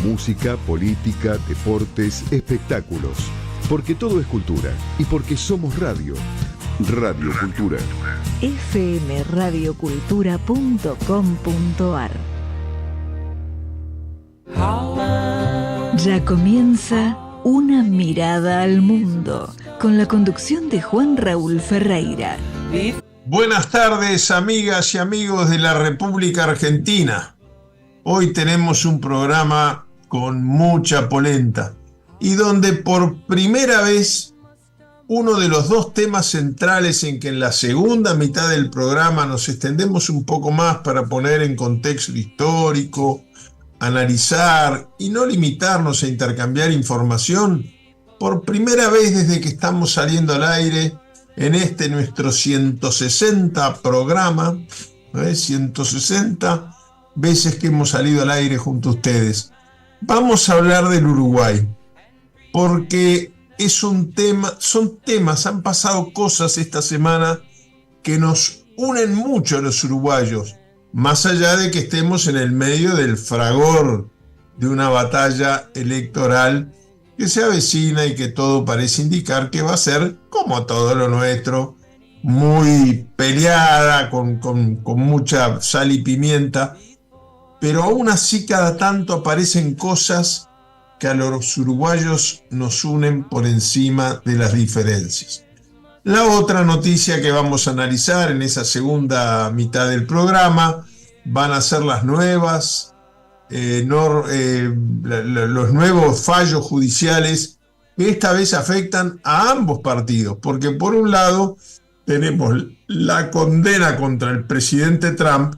música, política, deportes, espectáculos. Porque todo es cultura y porque somos radio. Radio Cultura. fmradiocultura.com.ar. Ya comienza Una mirada al mundo, con la conducción de Juan Raúl Ferreira. Buenas tardes, amigas y amigos de la República Argentina. Hoy tenemos un programa con mucha polenta y donde por primera vez uno de los dos temas centrales en que en la segunda mitad del programa nos extendemos un poco más para poner en contexto histórico, analizar y no limitarnos a intercambiar información, por primera vez desde que estamos saliendo al aire en este nuestro 160 programa, 160 veces que hemos salido al aire junto a ustedes. Vamos a hablar del Uruguay, porque es un tema, son temas, han pasado cosas esta semana que nos unen mucho a los uruguayos, más allá de que estemos en el medio del fragor de una batalla electoral que se avecina y que todo parece indicar que va a ser, como todo lo nuestro, muy peleada, con mucha sal y pimienta, pero aún así cada tanto aparecen cosas que a los uruguayos nos unen por encima de las diferencias. La otra noticia que vamos a analizar en esa segunda mitad del programa van a ser las nuevas, los nuevos fallos judiciales que esta vez afectan a ambos partidos, porque por un lado tenemos la condena contra el presidente Trump,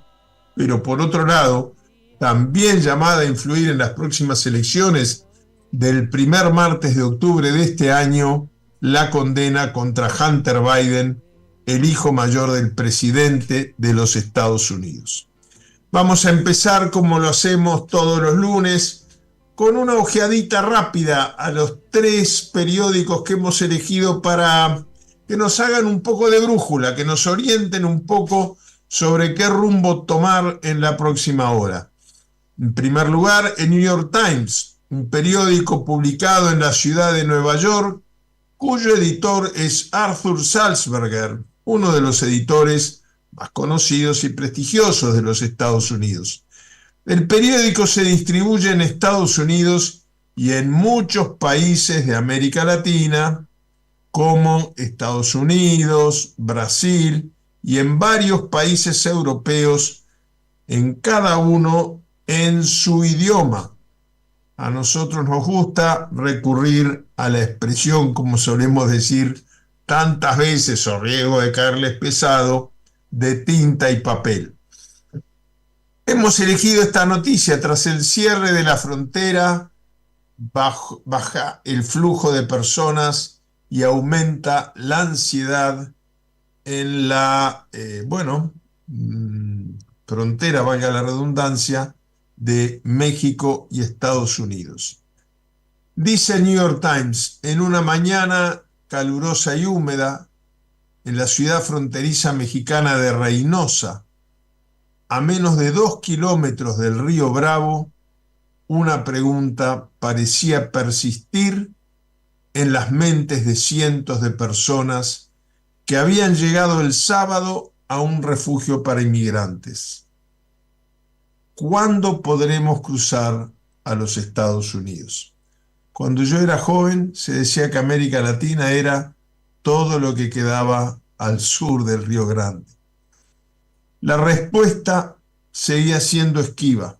pero por otro lado, también llamada a influir en las próximas elecciones del primer martes de octubre de este año, la condena contra Hunter Biden, el hijo mayor del presidente de los Estados Unidos. Vamos a empezar, como lo hacemos todos los lunes, con una ojeadita rápida a los tres periódicos que hemos elegido para que nos hagan un poco de brújula, que nos orienten un poco sobre qué rumbo tomar en la próxima hora. En primer lugar, el New York Times, un periódico publicado en la ciudad de Nueva York, cuyo editor es Arthur Sulzberger, uno de los editores más conocidos y prestigiosos de los Estados Unidos. El periódico se distribuye en Estados Unidos y en muchos países de América Latina, como Estados Unidos, Brasil y en varios países europeos, en cada uno en su idioma. A nosotros nos gusta recurrir a la expresión, como solemos decir tantas veces, o riesgo de caerles pesado, de tinta y papel. Hemos elegido esta noticia tras el cierre de la frontera, baja el flujo de personas y aumenta la ansiedad en la frontera, valga la redundancia, de México y Estados Unidos. Dice el New York Times, en una mañana calurosa y húmeda, en la ciudad fronteriza mexicana de Reynosa, a menos de 2 kilómetros del río Bravo, una pregunta parecía persistir en las mentes de cientos de personas que habían llegado el sábado a un refugio para inmigrantes. ¿Cuándo podremos cruzar a los Estados Unidos? Cuando yo era joven se decía que América Latina era todo lo que quedaba al sur del Río Grande. La respuesta seguía siendo esquiva.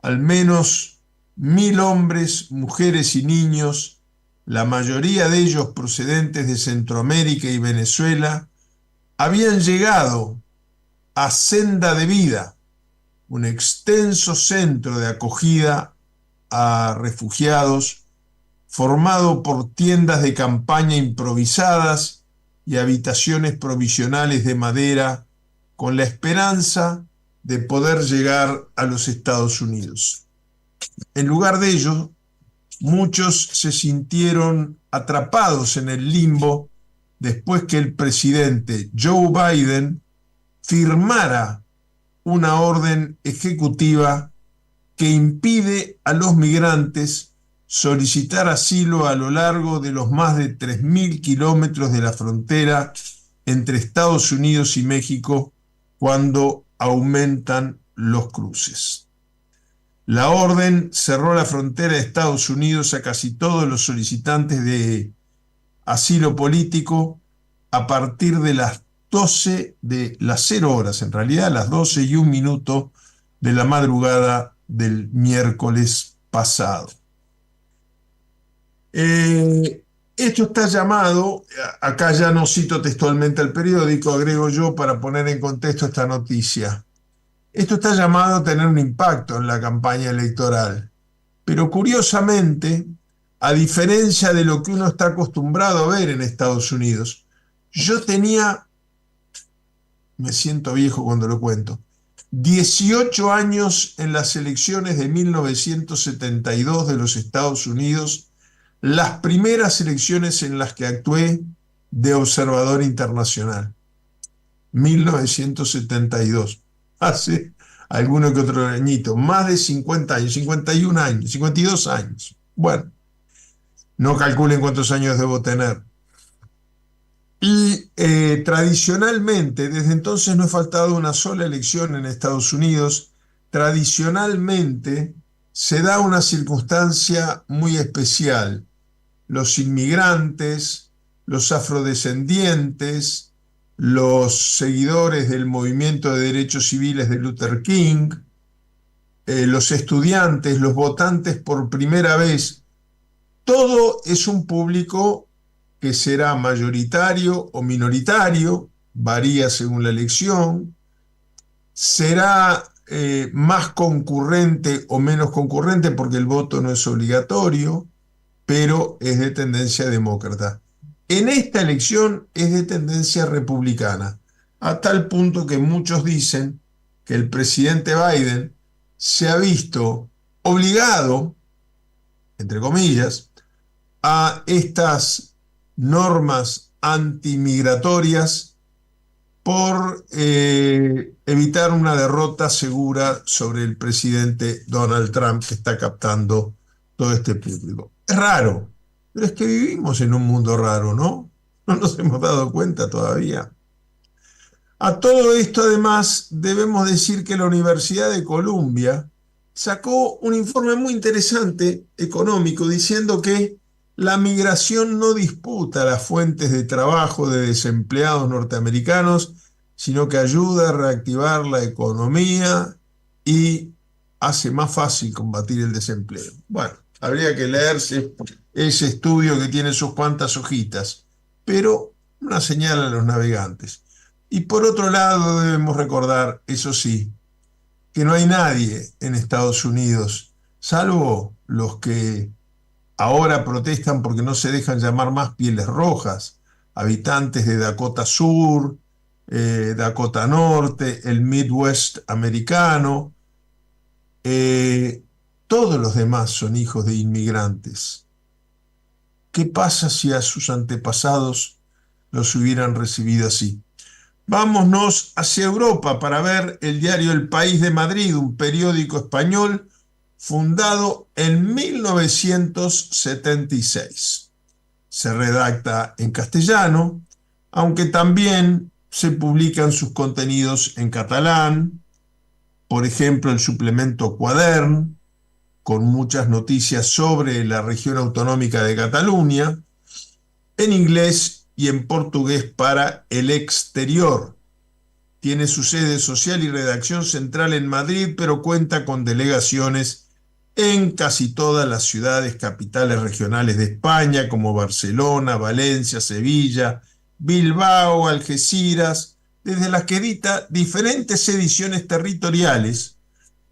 Al menos 1.000 hombres, mujeres y niños, la mayoría de ellos procedentes de Centroamérica y Venezuela, habían llegado a Senda de Vida, un extenso centro de acogida a refugiados, formado por tiendas de campaña improvisadas y habitaciones provisionales de madera, con la esperanza de poder llegar a los Estados Unidos. En lugar de ello, muchos se sintieron atrapados en el limbo después que el presidente Joe Biden firmara una orden ejecutiva que impide a los migrantes solicitar asilo a lo largo de los más de 3.000 kilómetros de la frontera entre Estados Unidos y México cuando aumentan los cruces. La orden cerró la frontera de Estados Unidos a casi todos los solicitantes de asilo político a partir de las 12 de las 0 horas, en realidad las 12:01 de la madrugada del miércoles pasado. Esto está llamado, acá ya no cito textualmente al periódico, agrego yo para poner en contexto esta noticia. Esto está llamado a tener un impacto en la campaña electoral, pero curiosamente, a diferencia de lo que uno está acostumbrado a ver en Estados Unidos, yo tenía, me siento viejo cuando lo cuento, 18 años en las elecciones de 1972 de los Estados Unidos, las primeras elecciones en las que actué de observador internacional. 1972. Hace alguno que otro añito, más de 50 años, 51 años, 52 años. Bueno, no calculen cuántos años debo tener. Y tradicionalmente, desde entonces no he faltado una sola elección en Estados Unidos. Tradicionalmente se da una circunstancia muy especial. Los inmigrantes, los afrodescendientes, los seguidores del movimiento de derechos civiles de Luther King, los estudiantes, los votantes por primera vez, todo es un público que será mayoritario o minoritario, varía según la elección, será más concurrente o menos concurrente porque el voto no es obligatorio, pero es de tendencia demócrata. En esta elección es de tendencia republicana, a tal punto que muchos dicen que el presidente Biden se ha visto obligado, entre comillas, a estas normas antimigratorias por evitar una derrota segura sobre el presidente Donald Trump, que está captando todo este público. Es raro, pero es que vivimos en un mundo raro, ¿no? No nos hemos dado cuenta todavía. A todo esto, además, debemos decir que la Universidad de Columbia sacó un informe muy interesante, económico, diciendo que la migración no disputa las fuentes de trabajo de desempleados norteamericanos, sino que ayuda a reactivar la economía y hace más fácil combatir el desempleo. Bueno, habría que leerse ese estudio que tiene sus cuantas hojitas, pero una señal a los navegantes. Y por otro lado debemos recordar, eso sí, que no hay nadie en Estados Unidos, salvo los que ahora protestan porque no se dejan llamar más pieles rojas, habitantes de Dakota Sur, Dakota Norte, el Midwest americano. Todos los demás son hijos de inmigrantes. ¿Qué pasa si a sus antepasados los hubieran recibido así? Vámonos hacia Europa para ver el diario El País de Madrid, un periódico español fundado en 1976. Se redacta en castellano, aunque también se publican sus contenidos en catalán, por ejemplo el suplemento Quadern, con muchas noticias sobre la región autonómica de Cataluña, en inglés y en portugués para El Exterior. Tiene su sede social y redacción central en Madrid, pero cuenta con delegaciones en casi todas las ciudades capitales regionales de España, como Barcelona, Valencia, Sevilla, Bilbao, Algeciras, desde las que edita diferentes ediciones territoriales,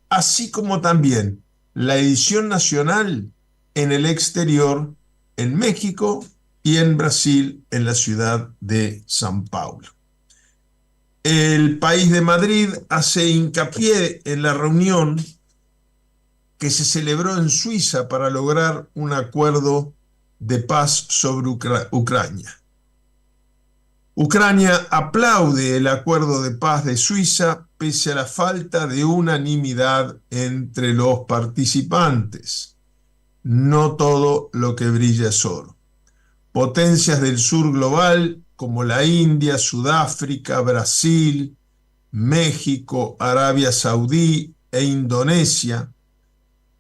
así como también la edición nacional en el exterior, en México y en Brasil, en la ciudad de San Paulo. El País de Madrid hace hincapié en la reunión que se celebró en Suiza para lograr un acuerdo de paz sobre Ucrania. Ucrania aplaude el acuerdo de paz de Suiza pese a la falta de unanimidad entre los participantes. No todo lo que brilla es oro. Potencias del sur global como la India, Sudáfrica, Brasil, México, Arabia Saudí e Indonesia,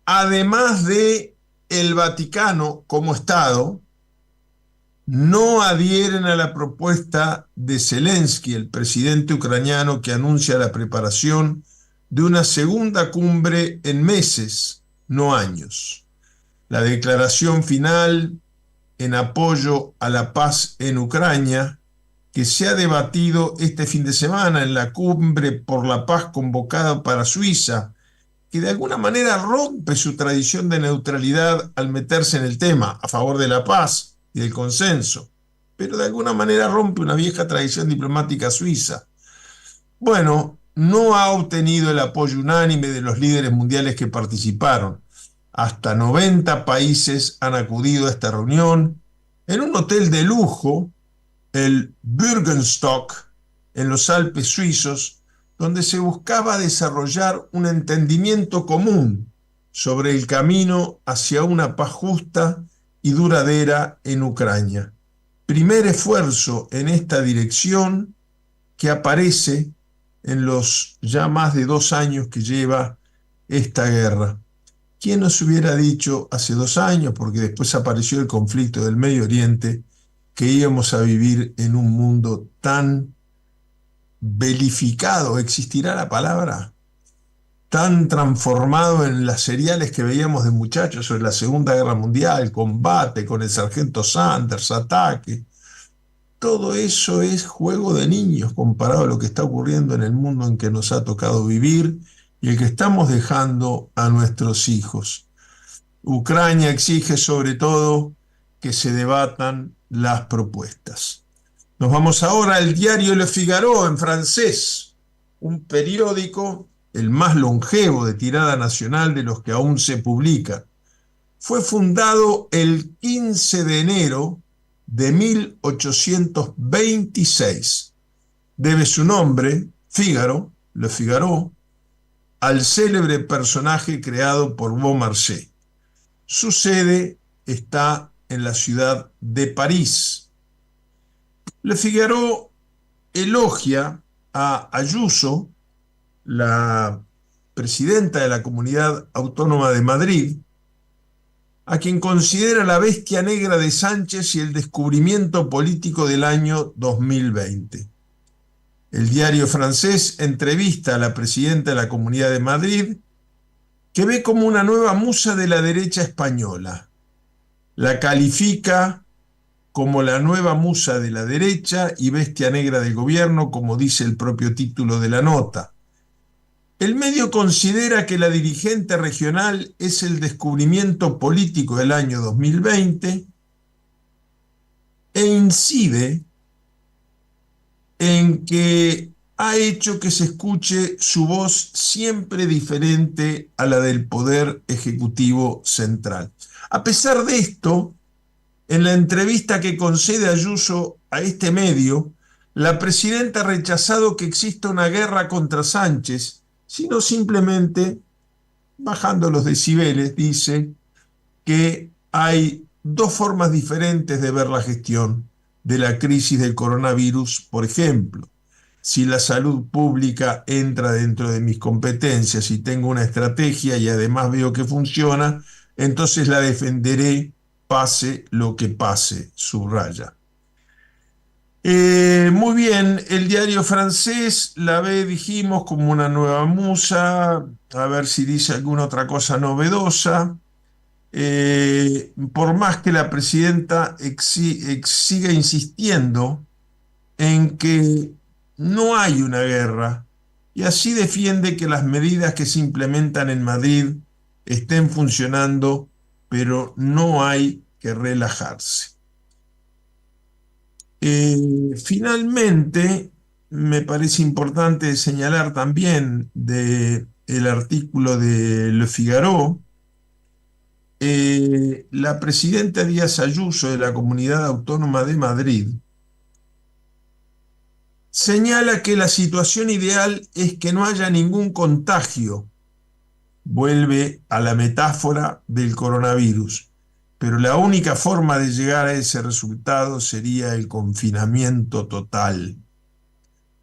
además de el Vaticano como Estado, no adhieren a la propuesta de Zelensky, el presidente ucraniano, que anuncia la preparación de una segunda cumbre en meses, no años. La declaración final en apoyo a la paz en Ucrania, que se ha debatido este fin de semana en la cumbre por la paz convocada para Suiza, que de alguna manera rompe su tradición de neutralidad al meterse en el tema a favor de la paz y del consenso, pero de alguna manera rompe una vieja tradición diplomática suiza. Bueno, no ha obtenido el apoyo unánime de los líderes mundiales que participaron. Hasta 90 países han acudido a esta reunión en un hotel de lujo, el Bürgenstock, en los Alpes suizos, donde se buscaba desarrollar un entendimiento común sobre el camino hacia una paz justa y duradera en Ucrania. Primer esfuerzo en esta dirección que aparece en los ya más de 2 años que lleva esta guerra. ¿Quién nos hubiera dicho hace 2 años, porque después apareció el conflicto del Medio Oriente, que íbamos a vivir en un mundo tan belificado, ¿existirá la palabra?, tan transformado en las seriales que veíamos de muchachos sobre la Segunda Guerra Mundial, combate con el sargento Sanders, ataque? Todo eso es juego de niños comparado a lo que está ocurriendo en el mundo en que nos ha tocado vivir y el que estamos dejando a nuestros hijos. Ucrania exige sobre todo que se debatan las propuestas. Nos vamos ahora al diario Le Figaro en francés, un periódico, el más longevo de tirada nacional de los que aún se publican. Fue fundado el 15 de enero de 1826. Debe su nombre, Figaro, Le Figaro, al célebre personaje creado por Beaumarchais. Su sede está en la ciudad de París. Le Figaro elogia a Ayuso, la presidenta de la Comunidad Autónoma de Madrid, a quien considera la bestia negra de Sánchez y el descubrimiento político del año 2020. El diario francés entrevista a la presidenta de la Comunidad de Madrid, que ve como una nueva musa de la derecha española. La califica como la nueva musa de la derecha y bestia negra del gobierno, como dice el propio título de la nota. El medio considera que la dirigente regional es el descubrimiento político del año 2020 e incide en que ha hecho que se escuche su voz siempre diferente a la del Poder Ejecutivo Central. A pesar de esto, en la entrevista que concede Ayuso a este medio, la presidenta ha rechazado que exista una guerra contra Sánchez, sino simplemente, bajando los decibeles, dice que hay 2 formas diferentes de ver la gestión de la crisis del coronavirus. Por ejemplo, si la salud pública entra dentro de mis competencias y tengo una estrategia y además veo que funciona, entonces la defenderé pase lo que pase, subraya. Muy bien, el diario francés la ve, dijimos, como una nueva musa, a ver si dice alguna otra cosa novedosa. Por más que la presidenta siga insistiendo en que no hay una guerra, y así defiende que las medidas que se implementan en Madrid estén funcionando, pero no hay que relajarse. Finalmente, me parece importante señalar también del artículo de Le Figaro, la presidenta Díaz Ayuso de la Comunidad Autónoma de Madrid señala que la situación ideal es que no haya ningún contagio. Vuelve a la metáfora del coronavirus, pero la única forma de llegar a ese resultado sería el confinamiento total.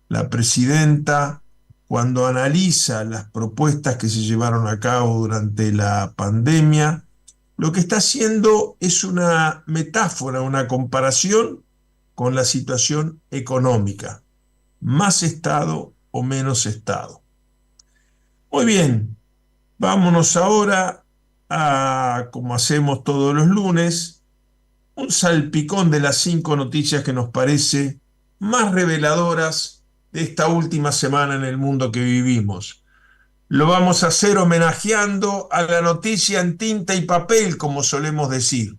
La presidenta, cuando analiza las propuestas que se llevaron a cabo durante la pandemia, lo que está haciendo es una metáfora, una comparación con la situación económica. Más Estado o menos Estado. Muy bien, vámonos ahora a, como hacemos todos los lunes, un salpicón de las 5 noticias que nos parece más reveladoras de esta última semana en el mundo que vivimos. Lo vamos a hacer homenajeando a la noticia en tinta y papel, como solemos decir,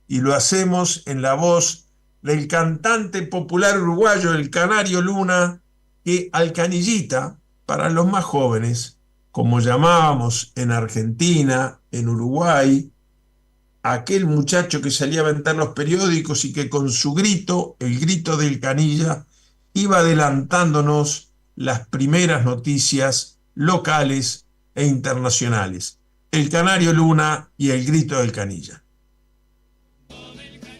y lo hacemos en la voz del cantante popular uruguayo, el Canario Luna, que al Canillita, para los más jóvenes, como llamábamos en Argentina, en Uruguay, aquel muchacho que salía a aventar los periódicos y que con su grito, el grito del Canilla, iba adelantándonos las primeras noticias locales e internacionales. El Canario Luna y el grito del Canilla.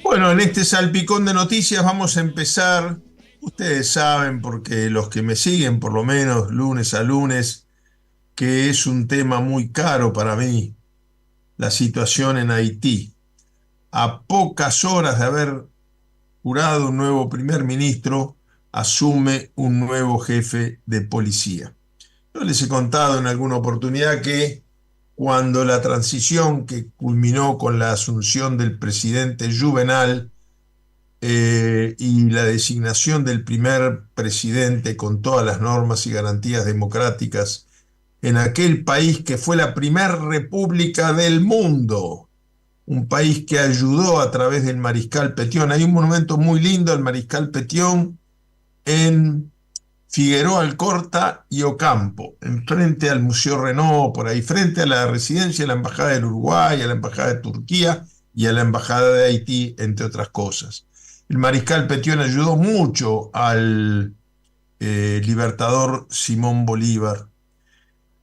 Bueno, en este salpicón de noticias vamos a empezar, ustedes saben, porque los que me siguen por lo menos lunes a lunes, que es un tema muy caro para mí, la situación en Haití. A pocas horas de haber jurado un nuevo primer ministro, asume un nuevo jefe de policía. Yo les he contado en alguna oportunidad que cuando la transición que culminó con la asunción del presidente Juvenal y la designación del primer presidente con todas las normas y garantías democráticas en aquel país que fue la primera república del mundo, un país que ayudó a través del Mariscal Petión. Hay un monumento muy lindo al Mariscal Petión en Figueroa Alcorta y Ocampo, enfrente al Museo Renault, por ahí, frente a la residencia de la Embajada del Uruguay, a la Embajada de Turquía y a la Embajada de Haití, entre otras cosas. El Mariscal Petión ayudó mucho al libertador Simón Bolívar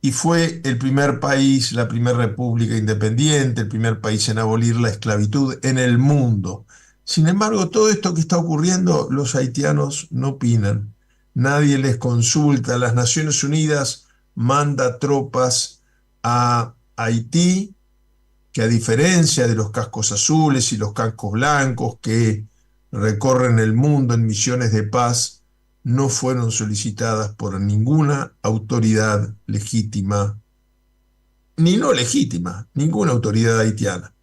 y fue el primer país, la primera república independiente, el primer país en abolir la esclavitud en el mundo. Sin embargo, todo esto que está ocurriendo, los haitianos no opinan. Nadie les consulta. Las Naciones Unidas manda tropas a Haití, que a diferencia de los cascos azules y los cascos blancos que recorren el mundo en misiones de paz, no fueron solicitadas por ninguna autoridad legítima, ni no legítima, ninguna autoridad haitiana.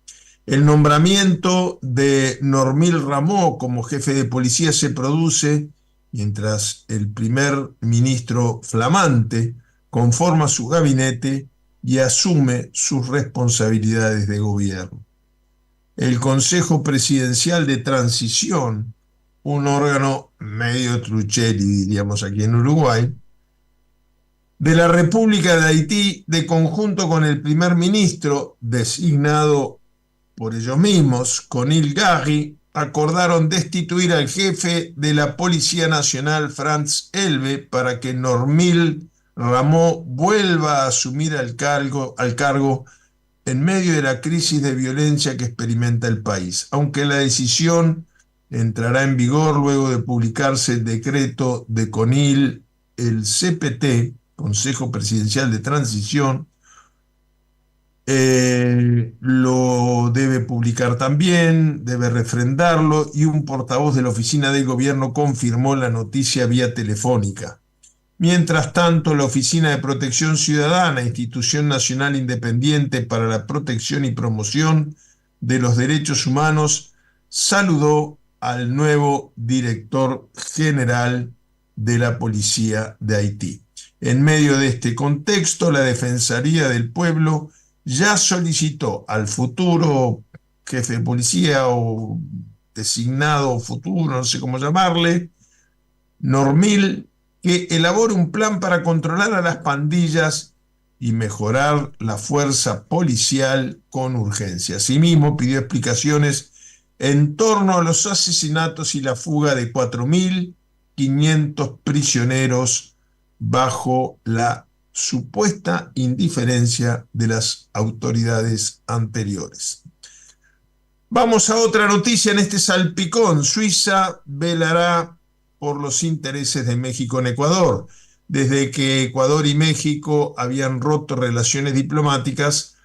El nombramiento de Normil Ramó como jefe de policía se produce mientras el primer ministro flamante conforma su gabinete y asume sus responsabilidades de gobierno. El Consejo Presidencial de Transición, un órgano medio trucheri, diríamos aquí en Uruguay, de la República de Haití, de conjunto con el primer ministro designado por ellos mismos, Conil Garry, acordaron destituir al jefe de la Policía Nacional, Franz Elbe, para que Normil Ramó vuelva a asumir al cargo en medio de la crisis de violencia que experimenta el país, aunque la decisión entrará en vigor luego de publicarse el decreto de Conil. El CPT, Consejo Presidencial de Transición, lo debe publicar también, debe refrendarlo, y un portavoz de la oficina del gobierno confirmó la noticia vía telefónica. Mientras tanto, la Oficina de Protección Ciudadana, institución nacional independiente para la protección y promoción de los derechos humanos, saludó al nuevo director general de la Policía de Haití. En medio de este contexto, la Defensoría del Pueblo ya solicitó al futuro jefe de policía o designado futuro, no sé cómo llamarle, Normil, que elabore un plan para controlar a las pandillas y mejorar la fuerza policial con urgencia. Asimismo, pidió explicaciones en torno a los asesinatos y la fuga de 4.500 500 prisioneros bajo la supuesta indiferencia de las autoridades anteriores. Vamos a otra noticia en este salpicón. Suiza velará por los intereses de México en Ecuador. Desde que Ecuador y México habían roto relaciones diplomáticas,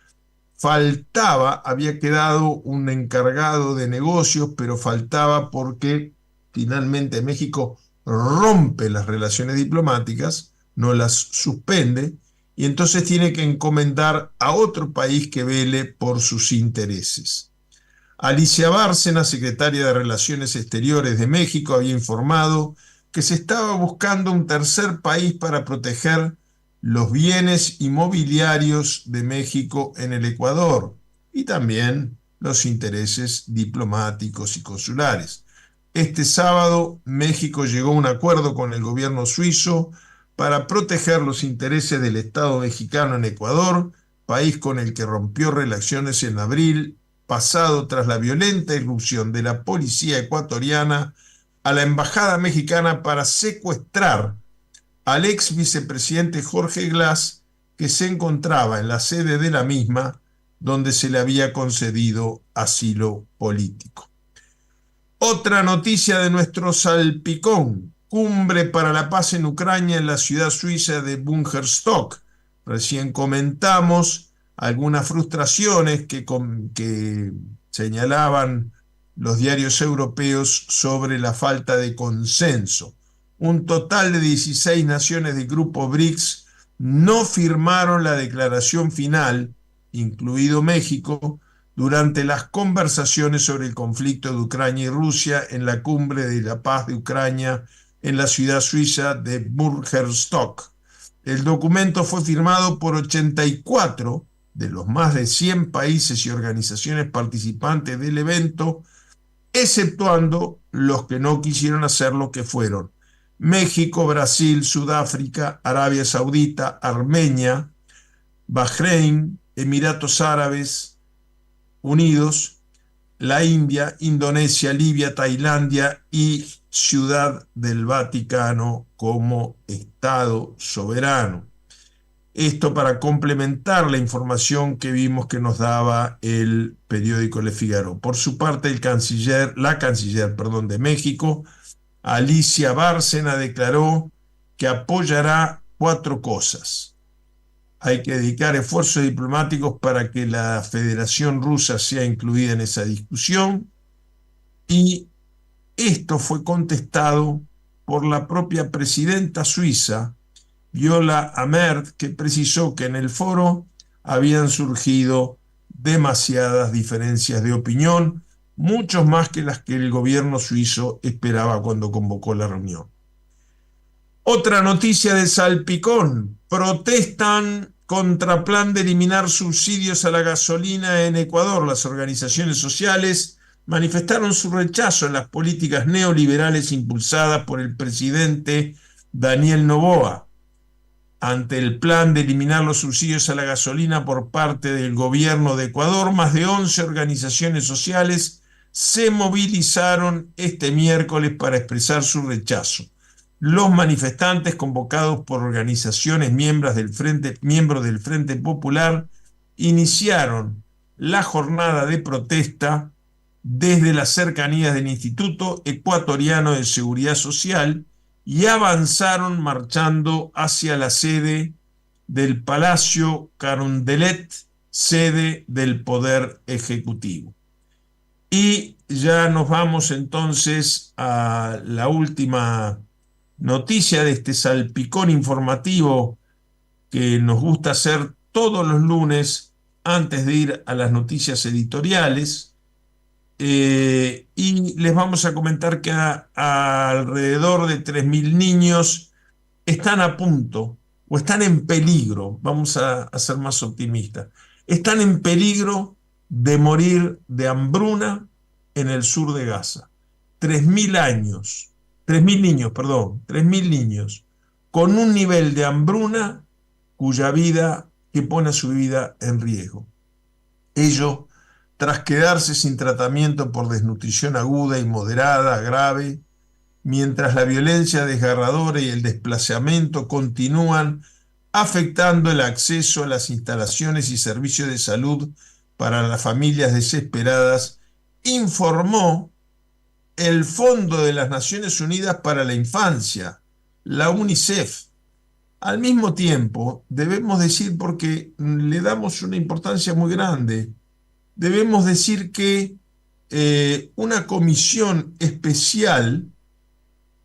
había quedado un encargado de negocios, pero faltaba porque finalmente México rompe las relaciones diplomáticas, no las suspende, y entonces tiene que encomendar a otro país que vele por sus intereses. Alicia Bárcena, secretaria de Relaciones Exteriores de México, había informado que se estaba buscando un tercer país para proteger los bienes inmobiliarios de México en el Ecuador y también los intereses diplomáticos y consulares. Este sábado, México llegó a un acuerdo con el gobierno suizo para proteger los intereses del Estado mexicano en Ecuador, país con el que rompió relaciones en abril pasado tras la violenta irrupción de la policía ecuatoriana a la embajada mexicana para secuestrar al ex vicepresidente Jorge Glass, que se encontraba en la sede de la misma, donde se le había concedido asilo político. Otra noticia de nuestro salpicón: cumbre para la paz en Ucrania en la ciudad suiza de Bungerstock. Recién comentamos algunas frustraciones que señalaban los diarios europeos sobre la falta de consenso. Un total de 16 naciones del grupo BRICS no firmaron la declaración final, incluido México, durante las conversaciones sobre el conflicto de Ucrania y Rusia en la cumbre de la paz de Ucrania en la ciudad suiza de Bungerstock. El documento fue firmado por 84 de los más de 100 países y organizaciones participantes del evento, exceptuando los que no quisieron hacerlo, que fueron México, Brasil, Sudáfrica, Arabia Saudita, Armenia, Bahrein, Emiratos Árabes Unidos, la India, Indonesia, Libia, Tailandia y Ciudad del Vaticano como Estado soberano. Esto para complementar la información que vimos que nos daba el periódico Le Figaro. Por su parte, la canciller de México, Alicia Bárcena, declaró que apoyará 4 cosas. Hay que dedicar esfuerzos diplomáticos para que la Federación Rusa sea incluida en esa discusión, y esto fue contestado por la propia presidenta suiza, Viola Amert, que precisó que en el foro habían surgido demasiadas diferencias de opinión, muchos más que las que el gobierno suizo esperaba cuando convocó la reunión. Otra noticia de salpicón: protestan contra plan de eliminar subsidios a la gasolina en Ecuador. Las organizaciones sociales manifestaron su rechazo a las políticas neoliberales impulsadas por el presidente Daniel Noboa. Ante el plan de eliminar los subsidios a la gasolina por parte del gobierno de Ecuador, más de 11 organizaciones sociales se movilizaron este miércoles para expresar su rechazo. Los manifestantes, convocados por organizaciones miembros del Frente Popular, iniciaron la jornada de protesta desde las cercanías del Instituto Ecuatoriano de Seguridad Social y avanzaron marchando hacia la sede del Palacio Carondelet, sede del Poder Ejecutivo. Y ya nos vamos entonces a la última noticia de este salpicón informativo que nos gusta hacer todos los lunes antes de ir a las noticias editoriales. Y les vamos a comentar que alrededor de 3.000 niños están a punto o están en peligro, vamos a ser más optimistas, están en peligro de morir de hambruna en el sur de Gaza. 3.000 niños con un nivel de hambruna que pone su vida en riesgo. Ello tras quedarse sin tratamiento por desnutrición aguda y moderada, grave, mientras la violencia desgarradora y el desplazamiento continúan afectando el acceso a las instalaciones y servicios de salud para las familias desesperadas, informó el Fondo de las Naciones Unidas para la Infancia, la UNICEF. Al mismo tiempo, debemos decir, porque le damos una importancia muy grande, debemos decir que una comisión especial,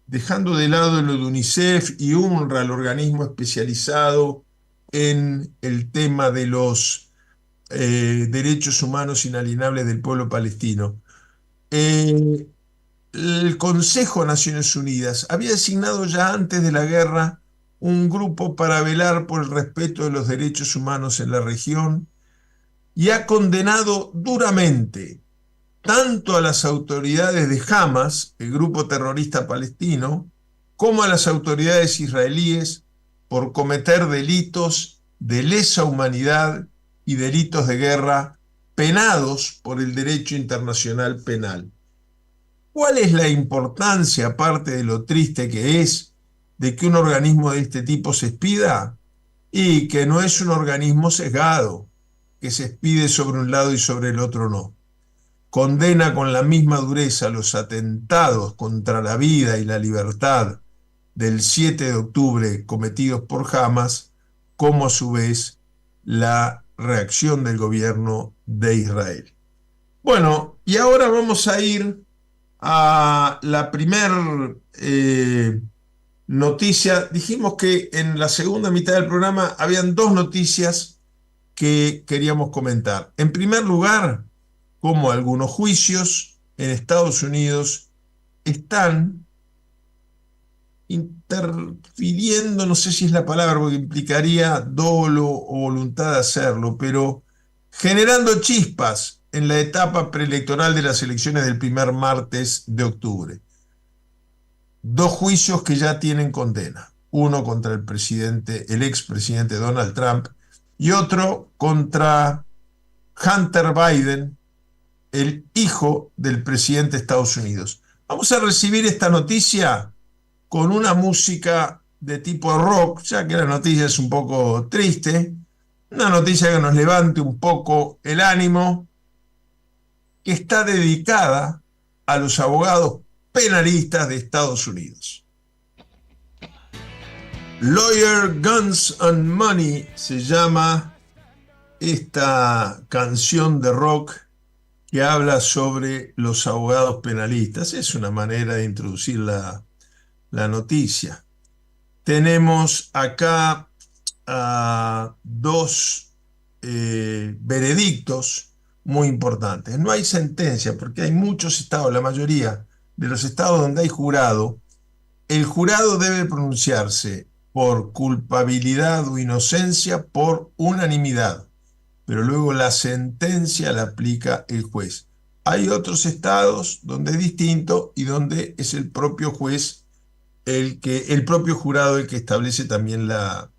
dejando de lado lo de UNICEF y UNRWA, el organismo especializado en el tema de los derechos humanos inalienables del pueblo palestino, el Consejo de Naciones Unidas había designado ya antes de la guerra un grupo para velar por el respeto de los derechos humanos en la región y ha condenado duramente tanto a las autoridades de Hamas, el grupo terrorista palestino, como a las autoridades israelíes por cometer delitos de lesa humanidad y delitos de guerra penados por el derecho internacional penal. ¿Cuál es la importancia, aparte de lo triste que es, de que un organismo de este tipo se expida? Y que no es un organismo sesgado, que se expide sobre un lado y sobre el otro no. Condena con la misma dureza los atentados contra la vida y la libertad del 7 de octubre cometidos por Hamas, como a su vez la reacción del gobierno de Israel. Bueno, y ahora vamos a ir a la primer noticia. Dijimos que en la segunda mitad del programa habían dos noticias que queríamos comentar. En primer lugar, como algunos juicios en Estados Unidos están interfiriendo, no sé si es la palabra, porque implicaría dolo o voluntad de hacerlo, pero generando chispas en la etapa preelectoral de las elecciones del primer martes de octubre. Dos juicios que ya tienen condena. Uno contra el expresidente Donald Trump, y otro contra Hunter Biden, el hijo del presidente de Estados Unidos. Vamos a recibir esta noticia con una música de tipo rock, ya que la noticia es un poco triste, una noticia que nos levante un poco el ánimo, que está dedicada a los abogados penalistas de Estados Unidos. Lawyer, Guns and Money se llama esta canción de rock que habla sobre los abogados penalistas. Es una manera de introducir la noticia. Tenemos acá dos veredictos muy importantes. No hay sentencia porque hay muchos estados, la mayoría de los estados donde hay jurado. El jurado debe pronunciarse por culpabilidad o inocencia por unanimidad, pero luego la sentencia la aplica el juez. Hay otros estados donde es distinto y donde es el propio juez, el propio jurado el que establece también la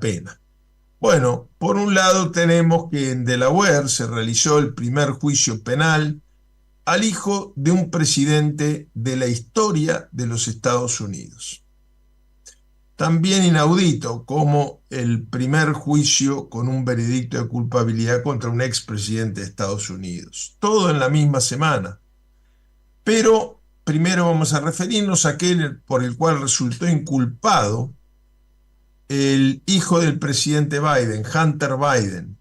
pena. Bueno, por un lado tenemos que en Delaware se realizó el primer juicio penal al hijo de un presidente de la historia de los Estados Unidos. También inaudito como el primer juicio con un veredicto de culpabilidad contra un expresidente de Estados Unidos. Todo en la misma semana. Pero primero vamos a referirnos a aquel por el cual resultó inculpado el hijo del presidente Biden, Hunter Biden,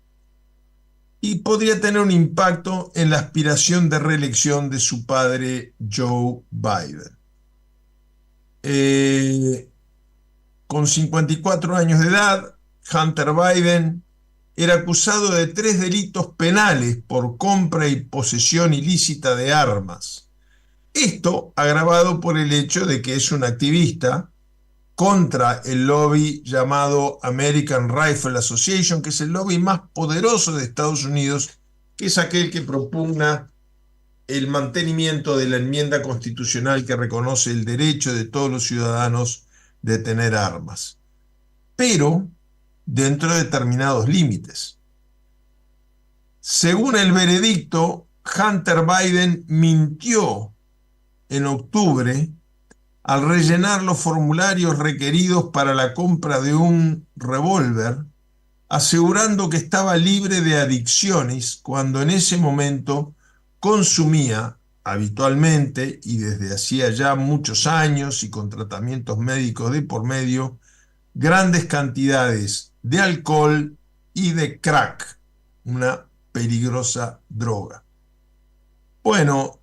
y podría tener un impacto en la aspiración de reelección de su padre Joe Biden. Con 54 años de edad, Hunter Biden era acusado de 3 delitos penales por compra y posesión ilícita de armas. Esto agravado por el hecho de que es un activista contra el lobby llamado American Rifle Association, que es el lobby más poderoso de Estados Unidos, que es aquel que propugna el mantenimiento de la enmienda constitucional que reconoce el derecho de todos los ciudadanos de tener armas, pero dentro de determinados límites. Según el veredicto, Hunter Biden mintió en octubre, al rellenar los formularios requeridos para la compra de un revólver, asegurando que estaba libre de adicciones cuando en ese momento consumía habitualmente y desde hacía ya muchos años y con tratamientos médicos de por medio, grandes cantidades de alcohol y de crack, una peligrosa droga. Bueno,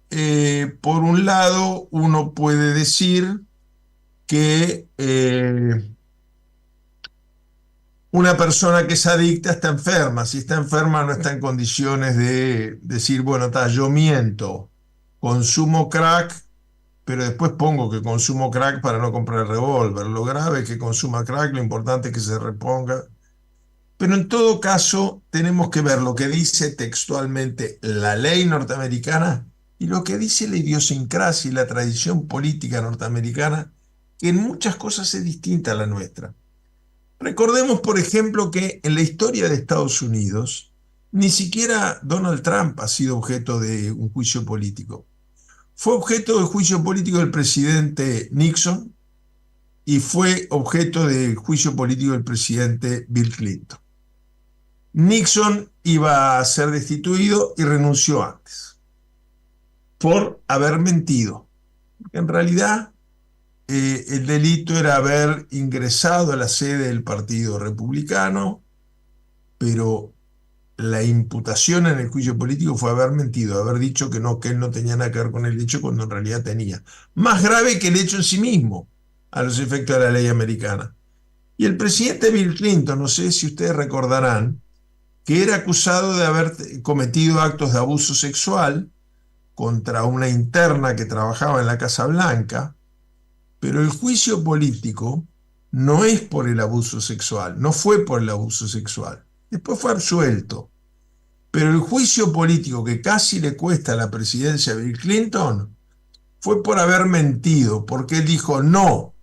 por un lado uno puede decir que una persona que es adicta está enferma. Si está enferma no está en condiciones de decir, bueno, yo miento, consumo crack, pero después pongo que consumo crack para no comprar el revólver. Lo grave es que consuma crack, lo importante es que se reponga. Pero en todo caso tenemos que ver lo que dice textualmente la ley norteamericana y lo que dice la idiosincrasia y la tradición política norteamericana, que en muchas cosas es distinta a la nuestra. Recordemos, por ejemplo, que en la historia de Estados Unidos, ni siquiera Donald Trump ha sido objeto de un juicio político. Fue objeto de juicio político del presidente Nixon y fue objeto de juicio político del presidente Bill Clinton. Nixon iba a ser destituido y renunció antes por haber mentido. En realidad, el delito era haber ingresado a la sede del Partido Republicano, pero la imputación en el juicio político fue haber mentido, haber dicho que él no tenía nada que ver con el hecho cuando en realidad tenía. Más grave que el hecho en sí mismo, a los efectos de la ley americana. Y el presidente Bill Clinton, no sé si ustedes recordarán, que era acusado de haber cometido actos de abuso sexual contra una interna que trabajaba en la Casa Blanca, pero el juicio político no es por el abuso sexual, no fue por el abuso sexual. Después fue absuelto. Pero el juicio político que casi le cuesta la presidencia a Bill Clinton fue por haber mentido, porque él dijo, no,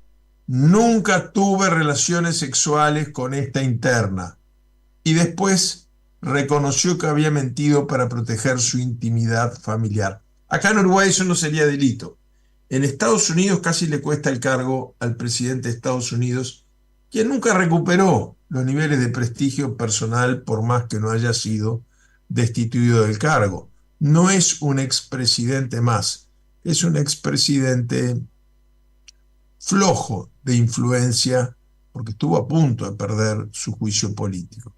nunca tuve relaciones sexuales con esta interna. Y después reconoció que había mentido para proteger su intimidad familiar. Acá en Uruguay eso no sería delito. En Estados Unidos casi le cuesta el cargo al presidente de Estados Unidos, quien nunca recuperó los niveles de prestigio personal por más que no haya sido destituido del cargo. No es un expresidente más, es un expresidente flojo de influencia porque estuvo a punto de perder su juicio político.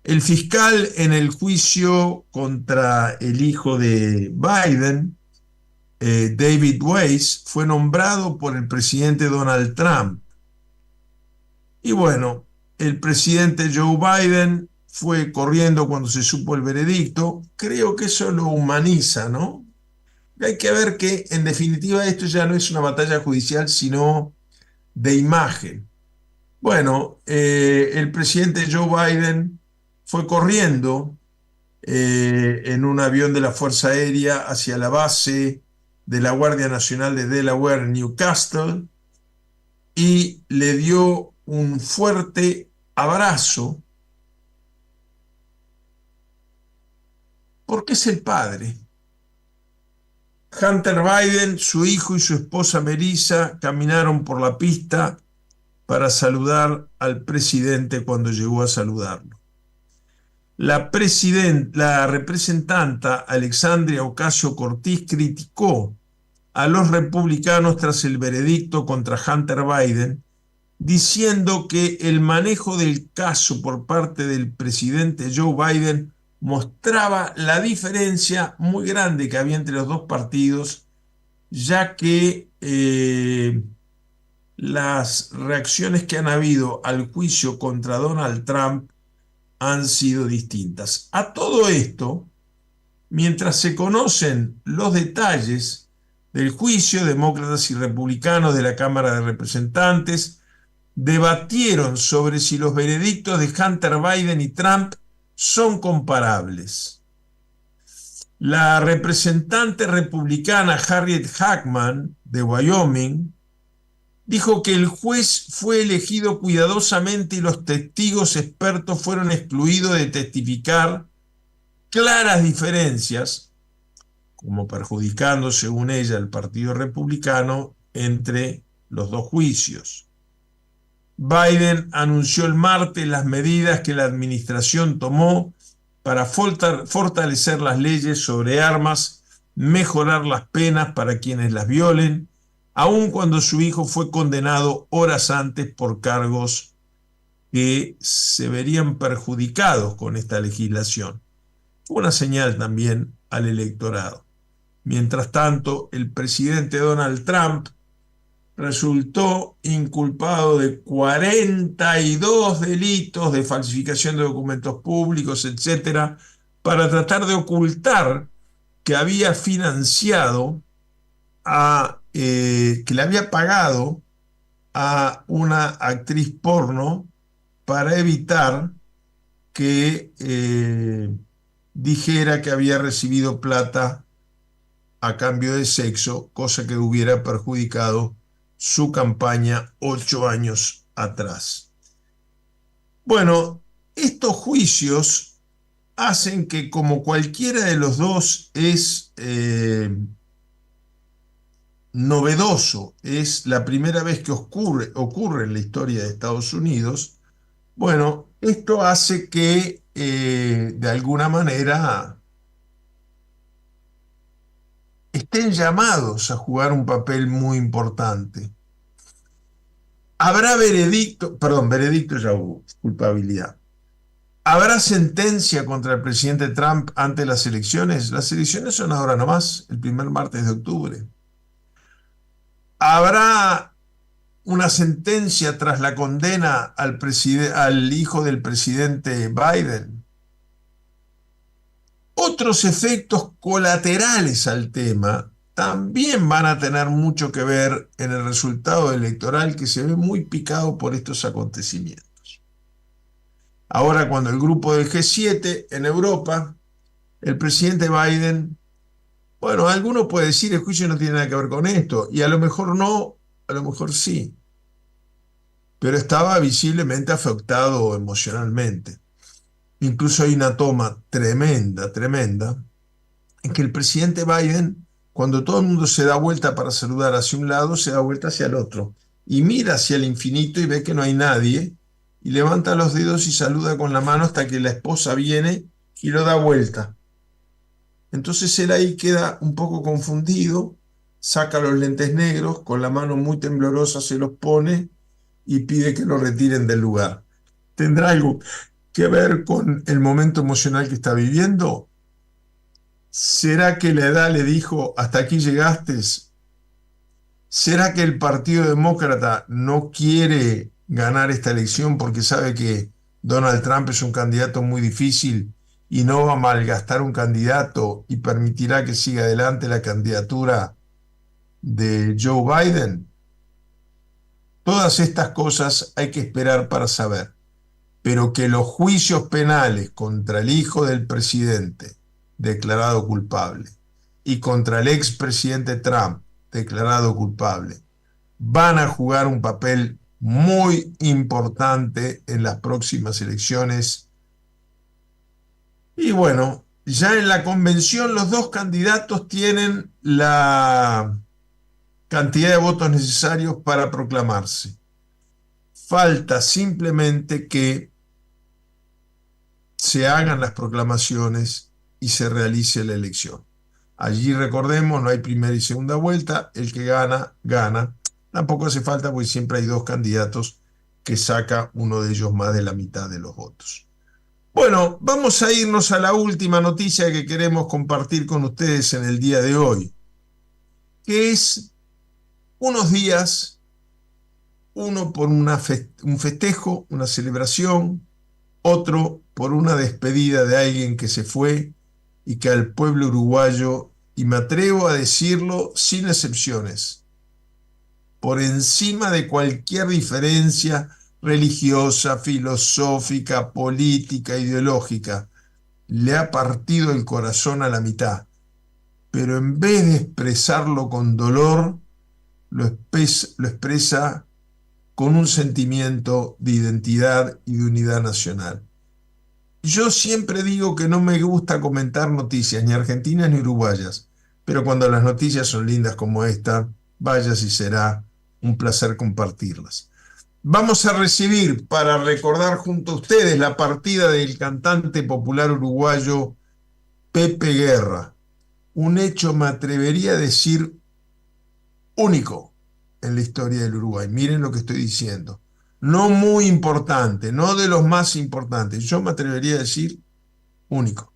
El fiscal en el juicio contra el hijo de Biden, David Weiss, fue nombrado por el presidente Donald Trump. Y bueno, el presidente Joe Biden fue corriendo cuando se supo el veredicto. Creo que eso lo humaniza, ¿no? Hay que ver que, en definitiva, esto ya no es una batalla judicial, sino de imagen. Bueno, el presidente Joe Biden fue corriendo en un avión de la Fuerza Aérea hacia la base de la Guardia Nacional de Delaware en Newcastle y le dio un fuerte abrazo porque es el padre. Hunter Biden, su hijo y su esposa Melissa caminaron por la pista para saludar al presidente cuando llegó a saludarlo. La representanta Alexandria Ocasio-Cortez criticó a los republicanos tras el veredicto contra Hunter Biden, diciendo que el manejo del caso por parte del presidente Joe Biden mostraba la diferencia muy grande que había entre los dos partidos, ya que las reacciones que han habido al juicio contra Donald Trump han sido distintas. A todo esto, mientras se conocen los detalles del juicio, demócratas y republicanos de la Cámara de Representantes debatieron sobre si los veredictos de Hunter Biden y Trump son comparables. La representante republicana Harriet Hackman, de Wyoming, dijo que el juez fue elegido cuidadosamente y los testigos expertos fueron excluidos de testificar claras diferencias como perjudicando, según ella, al Partido Republicano entre los dos juicios. Biden anunció el martes las medidas que la administración tomó para fortalecer las leyes sobre armas, mejorar las penas para quienes las violen, aun cuando su hijo fue condenado horas antes por cargos que se verían perjudicados con esta legislación. Fue una señal también al electorado. Mientras tanto, el presidente Donald Trump resultó inculpado de 42 delitos de falsificación de documentos públicos, etcétera, para tratar de ocultar que había financiado que le había pagado a una actriz porno para evitar que dijera que había recibido plata a cambio de sexo, cosa que hubiera perjudicado su campaña 8 años atrás. Bueno, estos juicios hacen que, como cualquiera de los dos es novedoso, es la primera vez que ocurre en la historia de Estados Unidos, bueno, esto hace que de alguna manera estén llamados a jugar un papel muy importante. Habrá veredicto ya hubo, culpabilidad. ¿Habrá sentencia contra el presidente Trump ante las elecciones? Las elecciones son ahora nomás, el primer martes de octubre. ¿Habrá una sentencia tras la condena al hijo del presidente Biden? Otros efectos colaterales al tema también van a tener mucho que ver en el resultado electoral, que se ve muy picado por estos acontecimientos. Ahora, cuando el grupo del G7 en Europa, el presidente Biden, bueno, alguno puede decir el juicio no tiene nada que ver con esto, y a lo mejor no, a lo mejor sí, pero estaba visiblemente afectado emocionalmente. Incluso hay una toma tremenda, en que el presidente Biden, cuando todo el mundo se da vuelta para saludar hacia un lado, se da vuelta hacia el otro, y mira hacia el infinito y ve que no hay nadie, y levanta los dedos y saluda con la mano hasta que la esposa viene y lo da vuelta. Entonces él ahí queda un poco confundido, saca los lentes negros, con la mano muy temblorosa se los pone y pide que lo retiren del lugar. ¿Tendrá algo que ver con el momento emocional que está viviendo? ¿Será que la edad le dijo hasta aquí llegaste? ¿Será que el Partido Demócrata no quiere ganar esta elección porque sabe que Donald Trump es un candidato muy difícil y no va a malgastar un candidato y permitirá que siga adelante la candidatura de Joe Biden? Todas estas cosas hay que esperar para saber, pero que los juicios penales contra el hijo del presidente declarado culpable y contra el expresidente Trump declarado culpable van a jugar un papel muy importante en las próximas elecciones. Y bueno, ya en la convención los dos candidatos tienen la cantidad de votos necesarios para proclamarse. Falta simplemente que se hagan las proclamaciones y se realice la elección. Allí, recordemos, no hay primera y segunda vuelta, el que gana, gana. Tampoco hace falta porque siempre hay dos candidatos que saca uno de ellos más de la mitad de los votos. Bueno, vamos a irnos a la última noticia que queremos compartir con ustedes en el día de hoy, que es unos días, uno por un festejo, una celebración, otro por una despedida de alguien que se fue y que al pueblo uruguayo, y me atrevo a decirlo sin excepciones, por encima de cualquier diferencia religiosa, filosófica, política, ideológica, le ha partido el corazón a la mitad, pero en vez de expresarlo con dolor, lo expresa con un sentimiento de identidad y de unidad nacional. Yo siempre digo que no me gusta comentar noticias, ni argentinas ni uruguayas, pero cuando las noticias son lindas como esta, vaya si será un placer compartirlas. Vamos a recibir, para recordar junto a ustedes, la partida del cantante popular uruguayo Pepe Guerra. Un hecho, me atrevería a decir, único en la historia del Uruguay. Miren lo que estoy diciendo. No muy importante, no de los más importantes. Yo me atrevería a decir único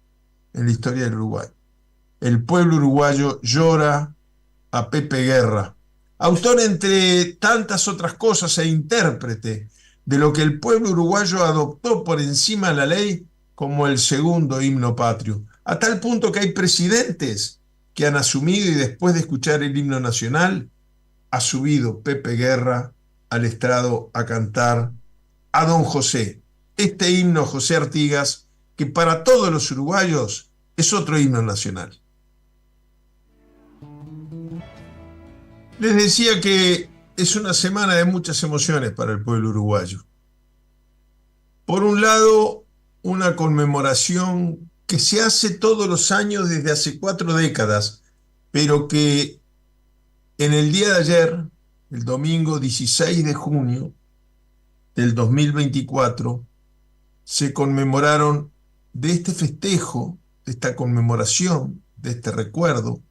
en la historia del Uruguay. El pueblo uruguayo llora a Pepe Guerra, autor entre tantas otras cosas e intérprete de lo que el pueblo uruguayo adoptó por encima de la ley como el segundo himno patrio, a tal punto que hay presidentes que han asumido y después de escuchar el himno nacional, ha subido Pepe Guerra al estrado a cantar a Don José, este himno José Artigas, que para todos los uruguayos es otro himno nacional. Les decía que es una semana de muchas emociones para el pueblo uruguayo. Por un lado, una conmemoración que se hace todos los años desde hace 4 décadas, pero que en el día de ayer, el domingo 16 de junio del 2024, se conmemoraron de este festejo, de esta conmemoración, de este recuerdo,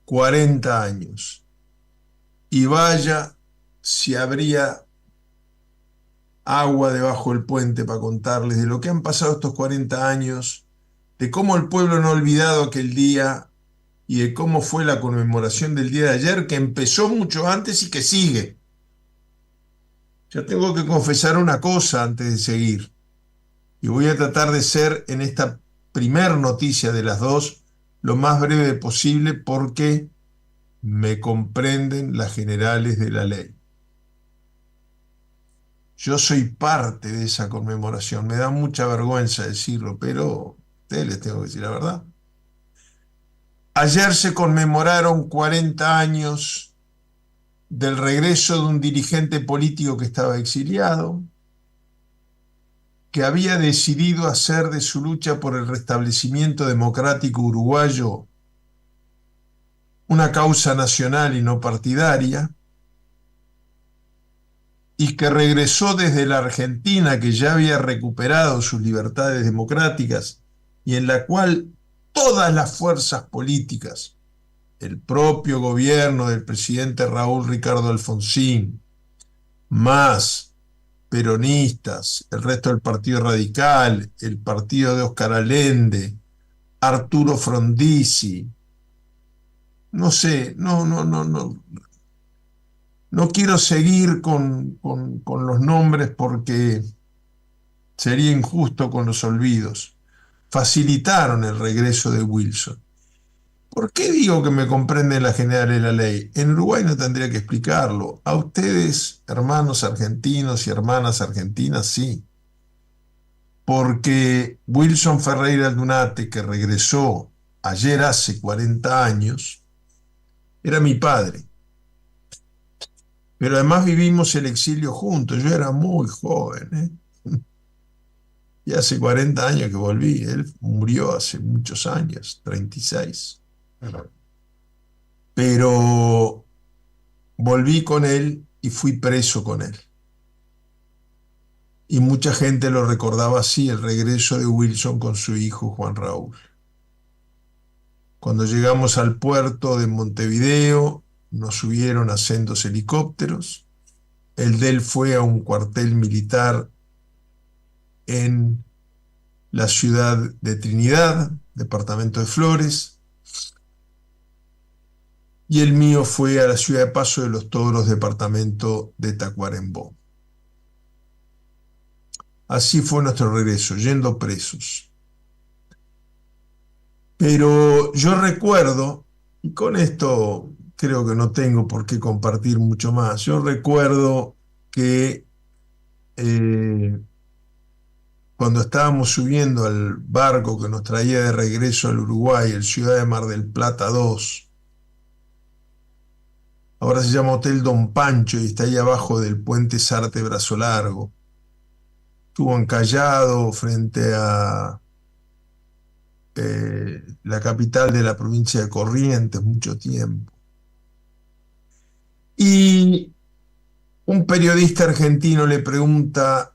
40 años. Y vaya si habría agua debajo del puente para contarles de lo que han pasado estos 40 años, de cómo el pueblo no ha olvidado aquel día y de cómo fue la conmemoración del día de ayer, que empezó mucho antes y que sigue. Yo tengo que confesar una cosa antes de seguir, y voy a tratar de ser en esta primer noticia de las dos lo más breve posible porque me comprenden las generales de la ley. Yo soy parte de esa conmemoración, me da mucha vergüenza decirlo, pero a ustedes les tengo que decir la verdad. Ayer se conmemoraron 40 años del regreso de un dirigente político que estaba exiliado, que había decidido hacer de su lucha por el restablecimiento democrático uruguayo una causa nacional y no partidaria, y que regresó desde la Argentina, que ya había recuperado sus libertades democráticas y en la cual todas las fuerzas políticas, el propio gobierno del presidente Raúl Ricardo Alfonsín, más peronistas, el resto del Partido Radical, el partido de Oscar Allende, Arturo Frondizi, no sé, no quiero seguir con los nombres porque sería injusto con los olvidos. Facilitaron el regreso de Wilson. ¿Por qué digo que me comprenden las generales de la ley? En Uruguay no tendría que explicarlo. A ustedes, hermanos argentinos y hermanas argentinas, sí. Porque Wilson Ferreira Aldunate, que regresó ayer hace 40 años, era mi padre. Pero además vivimos el exilio juntos. Yo era muy joven, ¿eh? Y hace 40 años que volví. Él murió hace muchos años, 36. Pero volví con él y fui preso con él. Y mucha gente lo recordaba así, el regreso de Wilson con su hijo Juan Raúl. Cuando llegamos al puerto de Montevideo, nos subieron a sendos helicópteros. El de él fue a un cuartel militar en la ciudad de Trinidad, departamento de Flores, y el mío fue a la ciudad de Paso de los Toros, departamento de Tacuarembó. Así fue nuestro regreso, yendo presos. Pero yo recuerdo, y con esto creo que no tengo por qué compartir mucho más, yo recuerdo que cuando estábamos subiendo al barco que nos traía de regreso al Uruguay, el Ciudad de Mar del Plata 2, ahora se llama Hotel Don Pancho y está ahí abajo del puente Sarte Brazo Largo, estuvo encallado frente a la capital de la provincia de Corrientes mucho tiempo. Y un periodista argentino le pregunta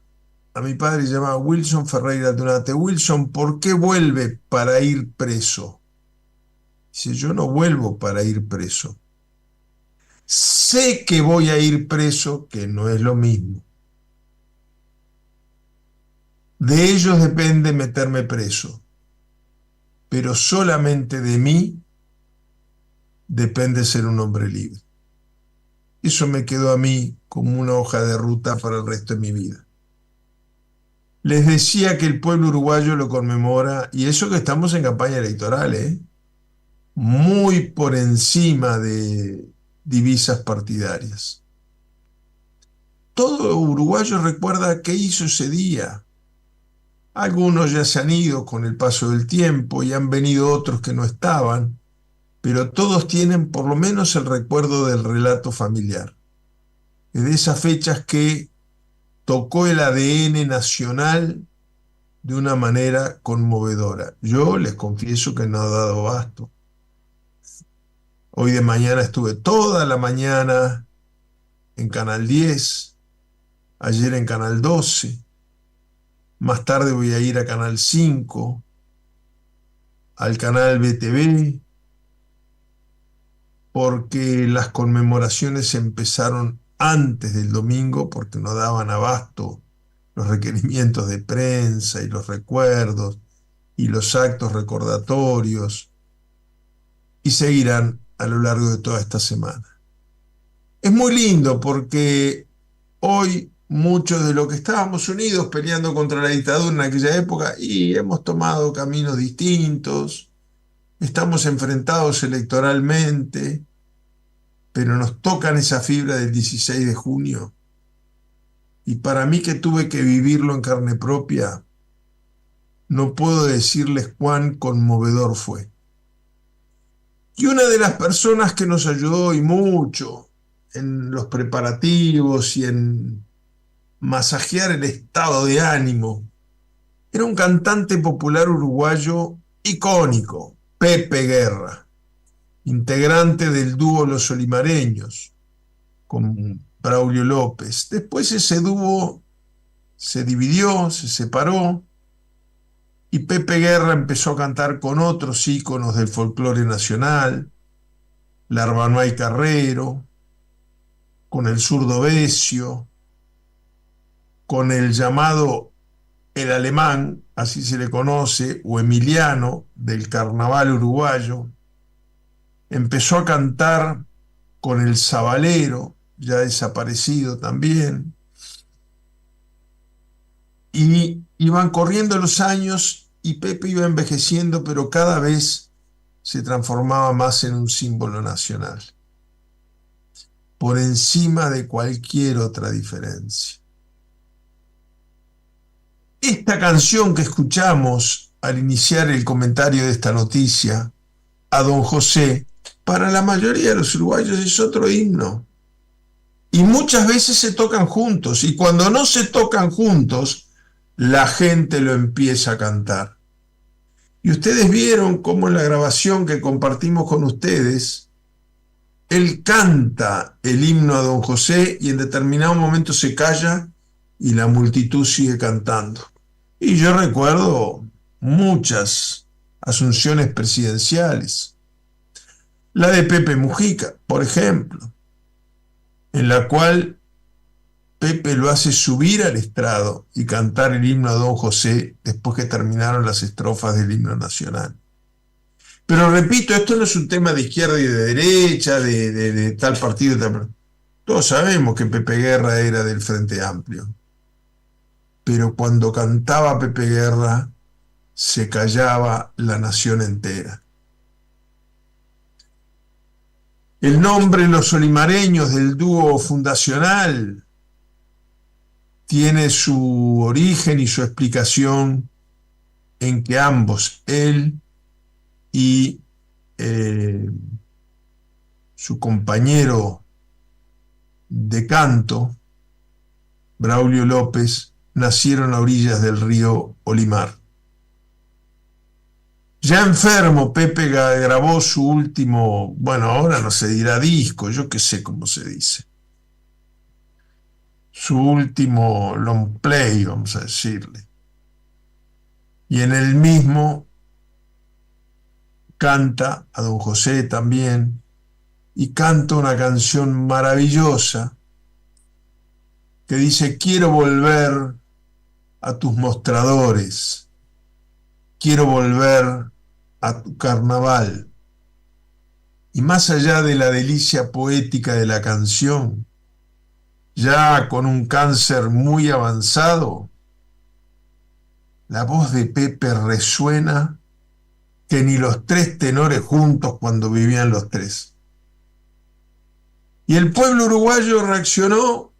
a mi padre, se llama Wilson Ferreira Dunate: Wilson, ¿por qué vuelve para ir preso? Dice: yo no vuelvo para ir preso. Sé que voy a ir preso, que no es lo mismo. De ellos depende meterme preso, pero solamente de mí depende ser un hombre libre. Eso me quedó a mí como una hoja de ruta para el resto de mi vida. Les decía que el pueblo uruguayo lo conmemora, y eso que estamos en campaña electoral, muy por encima de divisas partidarias. Todo uruguayo recuerda qué hizo ese día. Algunos ya se han ido con el paso del tiempo y han venido otros que no estaban, pero todos tienen por lo menos el recuerdo del relato familiar, de esas fechas que tocó el ADN nacional de una manera conmovedora. Yo les confieso que no ha dado abasto. Hoy de mañana estuve toda la mañana en Canal 10, ayer en Canal 12, más tarde voy a ir a Canal 5, al canal BTV, porque las conmemoraciones empezaron antes del domingo, porque no daban abasto los requerimientos de prensa y los recuerdos y los actos recordatorios, y seguirán a lo largo de toda esta semana. Es muy lindo porque hoy muchos de los que estábamos unidos peleando contra la dictadura en aquella época, y hemos tomado caminos distintos, estamos enfrentados electoralmente, pero nos tocan esa fibra del 16 de junio. Y para mí, que tuve que vivirlo en carne propia, no puedo decirles cuán conmovedor fue. Y una de las personas que nos ayudó y mucho en los preparativos y en masajear el estado de ánimo era un cantante popular uruguayo icónico, Pepe Guerra, integrante del dúo Los Olimareños, con Braulio López. Después ese dúo se dividió, se separó, y Pepe Guerra empezó a cantar con otros íconos del folclore nacional, Larbanay Carrero, con el zurdo Besio, con el llamado El Alemán, así se le conoce, o Emiliano, del carnaval uruguayo. Empezó a cantar con el Zabalero, ya desaparecido también. Y iban corriendo los años y Pepe iba envejeciendo, pero cada vez se transformaba más en un símbolo nacional, por encima de cualquier otra diferencia. Esta canción que escuchamos al iniciar el comentario de esta noticia, A Don José, para la mayoría de los uruguayos es otro himno. Y muchas veces se tocan juntos, y cuando no se tocan juntos, la gente lo empieza a cantar. Y ustedes vieron cómo en la grabación que compartimos con ustedes, él canta el himno a Don José y en determinado momento se calla y la multitud sigue cantando. Y yo recuerdo muchas asunciones presidenciales. La de Pepe Mujica, por ejemplo, en la cual Pepe lo hace subir al estrado y cantar el himno a Don José después que terminaron las estrofas del himno nacional. Pero repito, esto no es un tema de izquierda y de derecha, de tal partido, tal. Todos sabemos que Pepe Guerra era del Frente Amplio. Pero cuando cantaba Pepe Guerra, se callaba la nación entera. El nombre Los Olimareños del dúo fundacional tiene su origen y su explicación en que ambos, él y su compañero de canto, Braulio López, nacieron a orillas del río Olimar. Ya enfermo, Pepe grabó su último, bueno, ahora no se dirá disco, yo qué sé cómo se dice. Su último long play, vamos a decirle. Y en el mismo canta a Don José también, y canta una canción maravillosa que dice: quiero volver a tus mostradores, quiero volver a tu carnaval. Y más allá de la delicia poética de la canción, ya con un cáncer muy avanzado, la voz de Pepe resuena que ni los tres tenores juntos cuando vivían los tres. Y el pueblo uruguayo reaccionó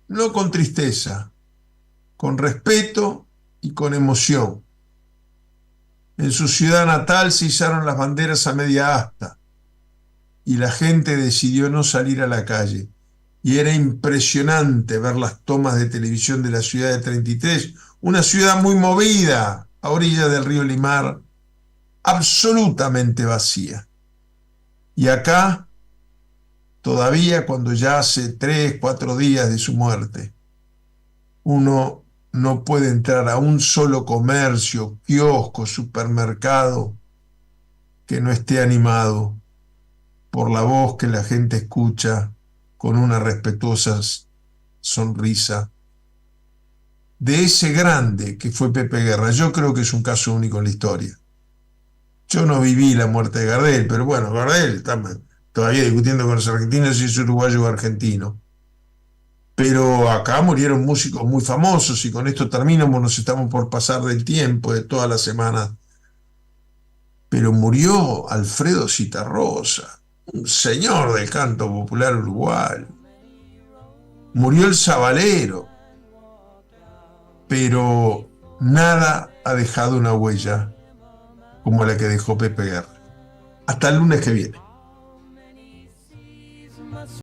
no con tristeza, con respeto y con emoción. En su ciudad natal se izaron las banderas a media asta y la gente decidió no salir a la calle. Y era impresionante ver las tomas de televisión de la ciudad de 33, una ciudad muy movida, a orilla del río Limar, absolutamente vacía. Y acá, todavía cuando ya hace 3, 4 días de su muerte, uno no puede entrar a un solo comercio, kiosco, supermercado que no esté animado por la voz que la gente escucha con una respetuosa sonrisa de ese grande que fue Pepe Guerra. Yo creo que es un caso único en la historia. Yo no viví la muerte de Gardel, pero bueno, Gardel está todavía discutiendo con los argentinos si es uruguayo o argentino. Pero acá murieron músicos muy famosos y con esto terminamos, nos estamos por pasar del tiempo de toda la semana. Pero murió Alfredo Citarrosa, un señor del canto popular uruguayo. Murió el Sabalero, pero nada ha dejado una huella como la que dejó Pepe Guerra. Hasta el lunes que viene.